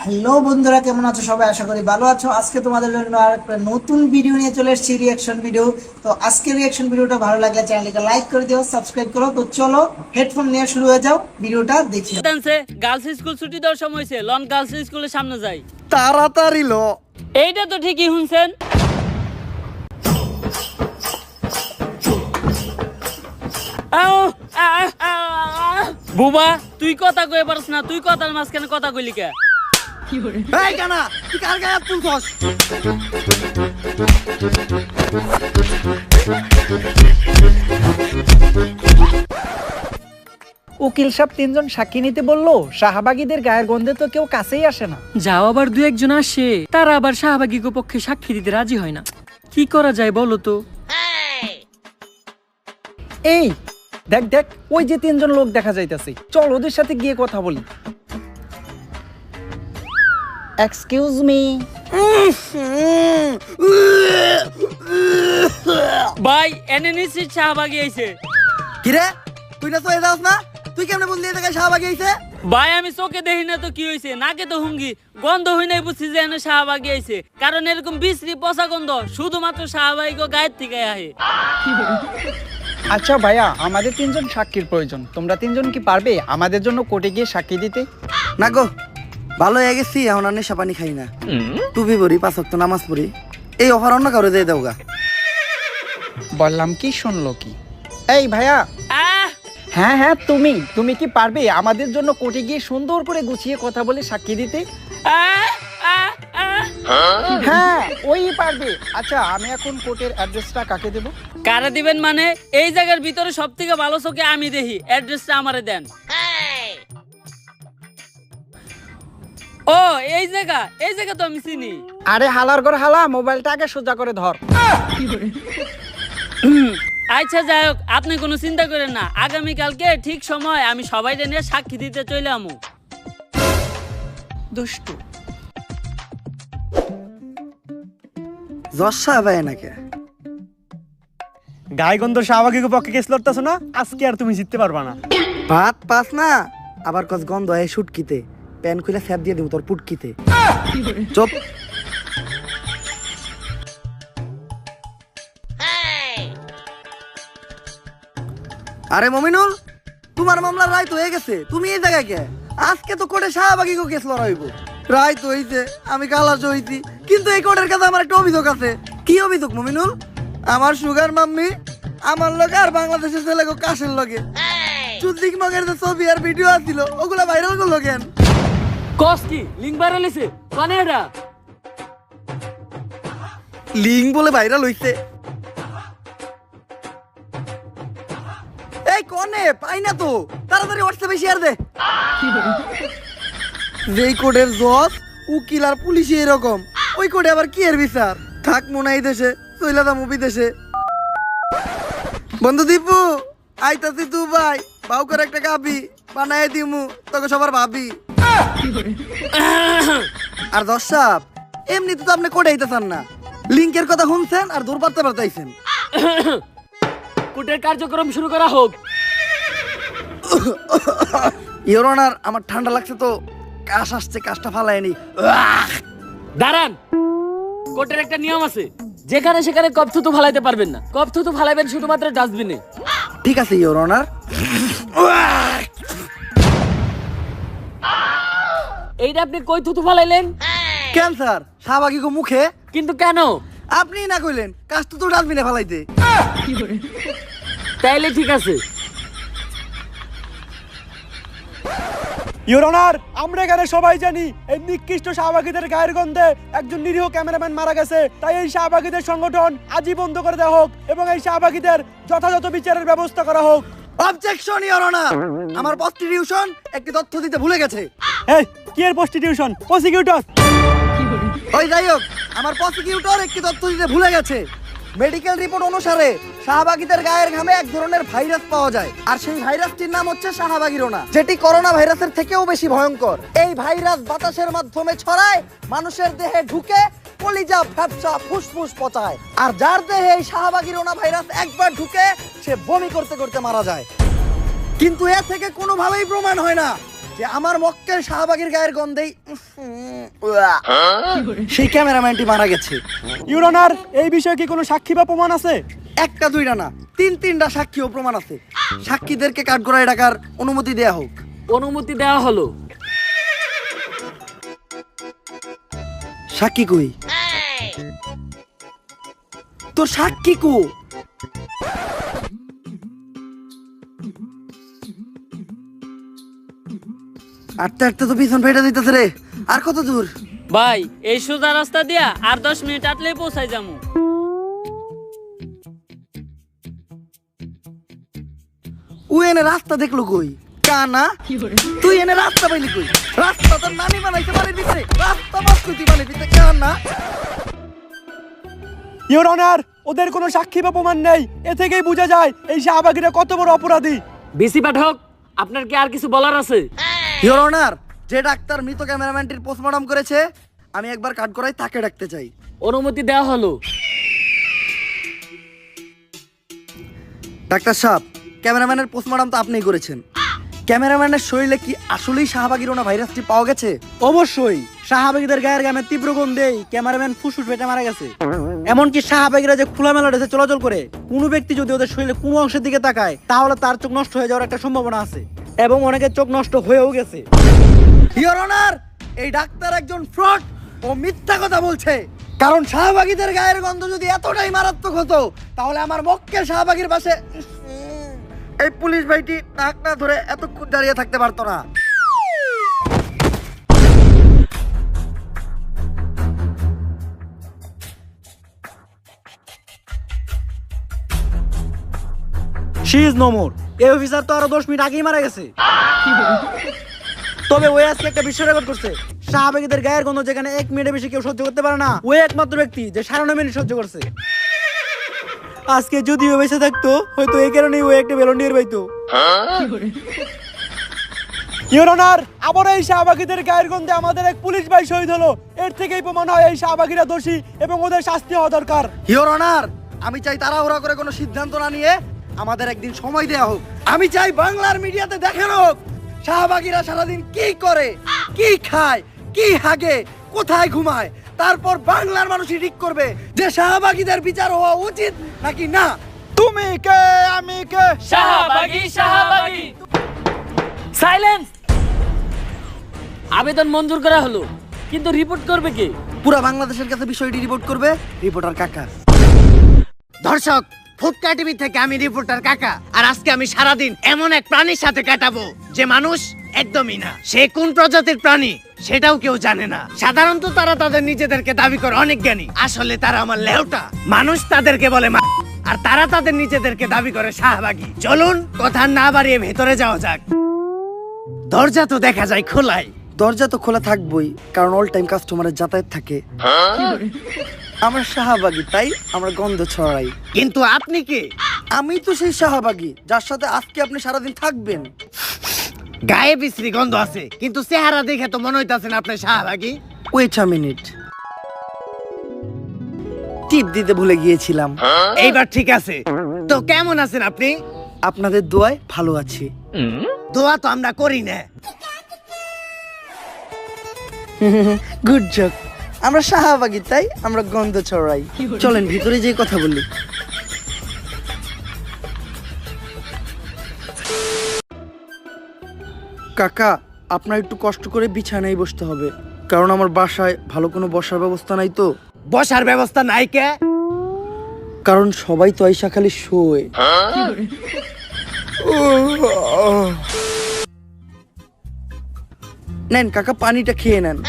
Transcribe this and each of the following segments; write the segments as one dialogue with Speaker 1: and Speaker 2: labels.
Speaker 1: Hello বন্ধুরা, কেমন আছো সবাই? আশা করি ভালো আছো। আজকে তোমাদের জন্য আরেকটা নতুন ভিডিও নিয়ে চলে এসেছি, রিঅ্যাকশন ভিডিও। তো আজকের রিঅ্যাকশন ভিডিওটা ভালো লাগলে চ্যানেলটাকে লাইক করে দিও, সাবস্ক্রাইব করো। তো চলো হেডফোন নিয়ে শুরু হয়ে যাও, ভিডিওটা দেখি।
Speaker 2: গার্লস স্কুল ছুটি দেওয়ার সময় হয়েছে, লন গার্লস স্কুলের সামনে যাই।
Speaker 3: তাড়াতাড়ি লো।
Speaker 2: এইটা তো ঠিকই শুনছেন। বুবা, তুই কথা কয়ে পারছ না, তুই কথার মাঝখানে কথা কইলি কে?
Speaker 3: এই কানা, তুই কার গায়ে হাত তুলছস?
Speaker 4: উকিল সাহেব তিনজন সাক্ষী নিতে বললো, শাহবাগীদের গায়ের গন্ধে তো কেউ কাছেই আসে না।
Speaker 5: যাও আবার দু একজন আসে, তারা আবার শাহবাগী পক্ষে সাক্ষী দিতে রাজি হয় না। কি করা যায় বলো তো?
Speaker 4: এই দেখ দেখ, ওই যে তিনজন লোক দেখা যাইতেছে, চল ওদের সাথে গিয়ে কথা বলি। Excuse me.
Speaker 2: ভাই এনে নিশ্চিত শাহবাগী আইছে।
Speaker 3: কিরে, তুই না তো এ যাস না? তুই কেমনে বললি এটা শাহবাগী আইছে?
Speaker 2: ভাই আমি চোখে দেখি না তো কি হয়েছে, নাকে তো হুঙ্গি, গন্ধ হই নাই বুঝছি যে এনে শাহবাগী আইছে। কারণ এরকম বিশ্রী পচা গন্ধ শুধুমাত্র শাহবাগী গায়ের থেকে আহে।
Speaker 4: আচ্ছা ভাইয়া, আমাদের তিনজন সাক্ষীর প্রয়োজন। তোমরা তিনজন কি পারবে আমাদের জন্য কোর্টে গিয়ে সাক্ষী দিতে?
Speaker 3: না গো, ভালো হয়ে গেছি, এখন আর নেশা পানি খাই না। টুপি পড়ি, 5 ওয়াক্ত নামাজ পড়ি। এই অফার অন্য কারো দিয়ে দাও গা।
Speaker 4: বললাম কি, শুনলো কি? এই ভাইয়া।
Speaker 2: আহ
Speaker 4: হ্যাঁ হ্যাঁ, তুমি কি পারবে আমাদের জন্য কোর্টে গিয়ে সুন্দর করে গুছিয়ে কথা বলে সাক্ষী দিতে?
Speaker 2: আহ আহ আহ
Speaker 4: হ্যাঁ, ওই পারবে। আচ্ছা, আমি এখন কোর্টের অ্যাড্রেসটা কাকে দেব?
Speaker 2: কারে দিবেন মানে? এই জায়গার ভিতরে সব থেকে ভালো চোখে আমি দেখি, অ্যাড্রেসটা আমারে দেন। ও এই জায়গা তো আমি চিনি।
Speaker 4: আরে হালার ঘর হালা, মোবাইলটা আগে সোজা করে ধর।
Speaker 2: আচ্ছা যাই হোক, আপনি কোনো চিন্তা করেন না, আগামীকালকে ঠিক সময় আমি সবাই নিয়ে সাক্ষী দিতে চলে আমু।
Speaker 4: দুষ্টু।
Speaker 3: জশা ভাই নাকি?
Speaker 6: গায়গন্ধ শাহবাগীর পক্ষে কেস লড়তেছো না, আজকে আর তুমি জিততে পারবা না।
Speaker 3: ভাত পাস না, আবার কস গন্ধ হয় শুটকিতে। প্যান খুলে স্যাপ দিয়ে দিব তোর পুটকিতে। চুপ। আরে মমিনুল, তোমার মামলার রায় তো হয়ে গেছে, তুমি এই জায়গায় কে? আজকে তো কোর্টে শাহবাগী কেস লড়াইব। রায় তো হইছে, আমি কালার হইছি, কিন্তু এই কোর্টের কাছে আমার একটা অভিযোগ আছে। কি অভিযোগ মমিনুল? আমার সুগার মাম্মি আমার লগে আর বাংলাদেশের ছেলে কাশের লগে চুদ্দিক মগের যে ছবি আর ভিডিও আছিল, ওগুলা ভাইরাল করলো কেন?
Speaker 2: কস কি লিংক ভাইরাল হইছে? কোনে এটা?
Speaker 3: লিঙ্ক বলে ভাইরাল হইছে? এই কোনে পাই না তো, তাড়াতাড়ি হোয়াটসঅ্যাপে শেয়ার দে। যেই কোডের জজ উকিল আর পুলিশ এরকম, ওই কোডে আবার কি এর বিচার? থাক মনে এই দেশে, চইলা দা মুভি দেশে। বন্ধু দীপু, আইতাছি তু ভাই, বাউ করে একটা কাবি বানায় দিমু তোকে সবার ভাবি। আর দর্শক, এমনিতে তো আপনি কোডে আইতেছেন না, লিঙ্কের কথা শুনছেন আর দূর পারতে পারতেছেন।
Speaker 2: কোর্টের কার্যক্রম শুরু করা হোক।
Speaker 3: ইওর অনার, আমার ঠান্ডা লাগছে তো, কাশ আসছে, কাশটা ফালায়নি।
Speaker 2: দাঁড়ান, কোর্টের একটা নিয়ম আছে, যেখানে সেখানে কপ থুতু ফালাইতে পারবেন না। কপ থুতু ফালাইবেন শুধুমাত্র ডাস্টবিনে।
Speaker 3: ঠিক আছে ইওর অনার।
Speaker 2: এইটা আপনি কই থুতু ফালাইলেন?
Speaker 3: ক্যান্সার শাহবাগী গো মুখে।
Speaker 2: কিন্তু কেন?
Speaker 3: আপনি না কইলেন কাশ তো ডাস্টবিনে ফালাইতে।
Speaker 2: তাইলে ঠিক আছে।
Speaker 6: ইওর অনার, আমরা এখানে সবাই জানি এই নিকৃষ্ট শাহবাগীদের গায়ের গন্ধে একজন নিরীহ ক্যামেরাম্যান মারা গেছে। তাই এই শাহবাগীদের সংগঠন আজই বন্ধ করে দেওয়া হোক এবং এই শাহবাগীদের যথাযথ বিচারের ব্যবস্থা করা হোক।
Speaker 3: অবজেকশন ইওর অনার, আমার প্রস্টিটিউশন একটি তথ্য দিতে ভুলে গেছে।
Speaker 6: এই কি এর প্রস্টিটিউশন? প্রসিকিউটর।
Speaker 3: ওই যাই হোক, আমার প্রসিকিউটর একটি তথ্য দিতে ভুলে গেছে। মেডিকেল রিপোর্ট অনুসারে শাহবাগীদের গায়ের ঘামে এক ধরনের ভাইরাস পাওয়া যায়, আর সেই ভাইরাসটির নাম হচ্ছে শাহবাগীরোনা, যেটি করোনা ভাইরাসের থেকেও বেশি ভয়ঙ্কর। এই ভাইরাস বাতাসের মাধ্যমে ছড়ায়, মানুষের দেহে ঢুকে কলিজা, ফ্যাপসা, ফুসফুস পচায়। আর যার দেহে এই শাহবাগীরোনা ভাইরাস একবার ঢুকে, সে বমি করতে করতে মারা যায়। কিন্তু এ থেকে কোনোভাবেই প্রমাণ হয় না যে আমার মক্কেল শাহবাগীর গায়ের গন্ধেই সেই ক্যামেরাম্যানটি মারা গেছে।
Speaker 6: ইউর অনার, এই বিষয়ে কি কোনো সাক্ষী বা প্রমাণ আছে?
Speaker 3: একটা দুইটা না, তিনটা সাক্ষী ও প্রমাণ আছে। সাক্ষীদেরকে কাঠগড়ায় ডাকার অনুমতি দেয়া হোক।
Speaker 2: অনুমতি দেওয়া হলো।
Speaker 3: সাক্ষী কই? তোর সাক্ষী কো? আটটা তো পিছন ফেটে দিতেছে রে। আর কত দূর?
Speaker 2: ভাই এই সোজা রাস্তা দিয়া আর 10 মিনিট আটলেই পৌঁছাই যামু।
Speaker 3: ও এনে রাস্তা দেখলো কই? কানা, তুই এনে রাস্তা পাইলি কই? রাস্তা তোর নানি বানাইতে বাড়ির ভিতরে, রাস্তা বাস তুই বাড়ির ভিতরে। কানা,
Speaker 6: ইউর অনার, ওদের কোনো সাক্ষী বা প্রমাণ নেই। এ থেকেই বোঝা যায় এই শাহবাগীরা কত বড় অপরাধী।
Speaker 2: বেশি পাঠক, আপনার কি আর কিছু বলার আছে?
Speaker 3: ইওর অনার, যে ডাক্তার মৃত ক্যামেরাম্যানটির পোস্টমর্টম করেছে, আমি একবার কাঠগড়ায় তাকে ডাকতে চাই।
Speaker 2: অনুমতি দেওয়া হলো।
Speaker 3: ডাক্তার সাহেব, ক্যামেরাম্যানের পোস্টমর্টম তো আপনিই করেছেন। ক্যামেরাম্যানের শরীরে কি আসলেই শাহবাগীরোনা ভাইরাসটি পাওয়া গেছে?
Speaker 6: অবশ্যই, শাহবাগীদের গায়ের গামে তীব্র গন্ধেই ক্যামেরাম্যান ফুসফুস ফেটে মারা গেছে। এমনকি শাহবাগীরা যে খোলামেলা ড্রেসে চলাচল করে, কোনো ব্যক্তি যদি ওদের শরীরে কোনো অংশের দিকে তাকায়, তাহলে তার চোখ নষ্ট হয়ে যাওয়ার একটা সম্ভাবনা আছে, এবং অনেকের চোখ নষ্ট হয়েও গেছে।
Speaker 3: ইওর অনার, এই ডাক্তার একজন ফ্রড ও মিথ্যা কথা বলছে। কারণ শাহবাগীদের গায়ের গন্ধ যদি এতটাই মারাত্মক হতো, তাহলে আমার মক্কেল শাহবাগীর পাশে এই পুলিশ ভাইটি নাক না ধরে এতক্ষণ দাঁড়িয়ে থাকতে পারতো না।
Speaker 6: She is no more. এই অফিসার তো আরো 10 মিনিট আগেই মারা গেছে। তবে ওই আজকে একটা বিশ্ব রেকর্ড করছে। শাহবাগীদের গায়ের গন্ধ যেখানে 1 মিনিটের বেশি কেউ সহ্য করতে পারে না, ওই একমাত্র ব্যক্তি যে 9.5 মিনিট সহ্য করছে। আজকে যদিও বেঁচে থাকতো, হয়তো এই কারণেই ও একটা ভলেন্টিয়ার পাইতো। ইওর অনার, আবার এই শাহবাগীদের গায়ের গন্ধে আমাদের এক পুলিশ ভাই শহীদ হলো। এর থেকেই প্রমাণ হয় এই শাহবাগীরা দোষী এবং ওদের শাস্তি হওয়া দরকার।
Speaker 3: ইওর অনার, আমি চাই তাড়াহুড়া করে কোনো সিদ্ধান্ত না নিয়ে আমাদের একদিন সময় দেওয়া হোক। আমি চাই বাংলার মিডিয়াতে দেখানো হোক শাহবাগীরা সারাদিন কি করে, কি খায়, কি হাগে, কোথায় ঘুমায়। তারপর বাংলার মানুষই ঠিক করবে যে শাহবাগীদের বিচার হওয়া উচিত নাকি না।
Speaker 6: তুমি কে, আমি কে?
Speaker 2: শাহবাগী, শাহবাগী। সাইলেন্স। আবেদন মঞ্জুর করা হলো, কিন্তু রিপোর্ট করবে কে?
Speaker 3: পুরা বাংলাদেশের কাছে বিষয়টি রিপোর্ট করবে রিপোর্টার কাকা।
Speaker 7: দর্শক, ফুটকা টিভি থেকে আমি রিপোর্টার কাকা। আর আজকে আমি সারাদিন এমন এক প্রাণীর সাথে কাটাবো যে মানুষ একদমই না। সে কোন প্রজাতির প্রাণী সেটাও কেউ জানে না। সাধারণত তারা তাদের নিজেদেরকে দাবি করে অনেক জ্ঞানী, আসলে তারা আমার লেউটা। মানুষ তাদেরকে বলে আর তারা তাদের নিজেদেরকে দাবি করে শাহবাগী। চলুন কথা না বাড়িয়ে ভেতরে যাওয়া যাক। দরজা তো দেখা যায় খোলাই।
Speaker 3: দরজা তো খোলা থাকবই, কারণ অল টাইম কাস্টমারের যাতায়াত থাকে। আমরা শাহবাগী, তাই আমরা গন্ধ ছড়াই।
Speaker 7: কিন্তু আপনি কে?
Speaker 3: আমি তো সেই শাহবাগী যার সাথে আজকে আপনি সারাদিন থাকবেন।
Speaker 7: গায়ে বিশ্রী গন্ধ আছে, কিন্তু চেহারা দেখে তো মনে হইতাছেন আপনি শাহবাগী।
Speaker 3: ওয়েট আ মিনিট, টিপ দিতে ভুলে গিয়েছিলাম।
Speaker 7: এইবার ঠিক আছে। তো কেমন আছেন আপনি?
Speaker 3: আপনাদের দোয়ায় ভালো আছি।
Speaker 7: দোয়া তো আমরা করি না।
Speaker 3: Good job. আমরা শাহবাগী, তাই আমরা গন্ধ ছড়াই। চলেন ভিতরে যেয়ে কথা বলি। কাকা, আপনার একটু কষ্ট করে বিছানায় বসতে হবে, কারণ আমার বাসায় ভালো কোনো বসার ব্যবস্থা নাই তো।
Speaker 7: বসার ব্যবস্থা নাই কে?
Speaker 3: কারণ সবাই তো আইসা খালি শোয়। নেন কাকা, পানিটা খেয়ে নেন।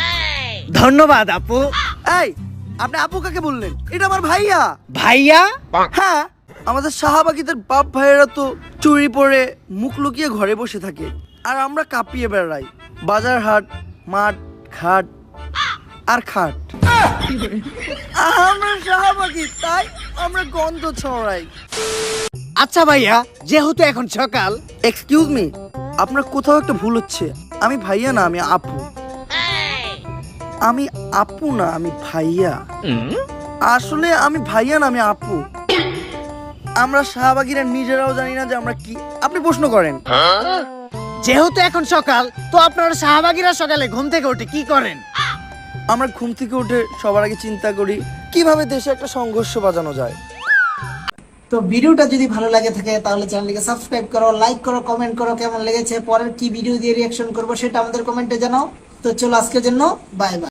Speaker 7: ধন্যবাদ আপু।
Speaker 3: এই, আপনি আপু কাকে বললেন? এটা আমার ভাইয়া।
Speaker 7: ভাইয়া?
Speaker 3: হ্যাঁ, আমাদের শাহবাগীদের বাপ ভাইয়েরা তো চুরি পরে মুখ লুকিয়ে ঘরে বসে থাকে, আর আমরা কাঁপিয়ে বেড়াই বাজার হাট, মাঠ, ঘাট আর খাট। আমরা শাহবাগী, তাই আমরা গন্ধ ছড়াই।
Speaker 7: আচ্ছা ভাইয়া, যেহেতু এখন সকাল।
Speaker 3: এক্সকিউজ মি, আপনার কোথাও একটা ভুল হচ্ছে। আমি ভাইয়া না, আমি আপু। আমি আপু না, আমি ভাইয়া। আসলে আমি ভাইয়া না, আমি আপু। আমরা শাহবাগীরা নিজেরাও জানি না যে আমরা কি। আপনি প্রশ্ন করেন।
Speaker 7: যেহেতু এখন সকাল, তো আপনারা শাহবাগীরা সকালে ঘুম থেকে উঠে কি করেন?
Speaker 3: আমরা ঘুম থেকে উঠে সবার আগে চিন্তা করি কিভাবে দেশে একটা সংঘর্ষ বাজানো যায়।
Speaker 1: তো ভিডিওটা যদি ভালো লাগে থাকে তাহলে চ্যানেলটিকে সাবস্ক্রাইব করো, লাইক করো, কমেন্ট করো কেমন লেগেছে, পরের কি ভিডিও দিয়ে রিয়াকশন করবো সেটা আমাদের কমেন্টে জানাও। তো চলো আজকের জন্য বাই বাই।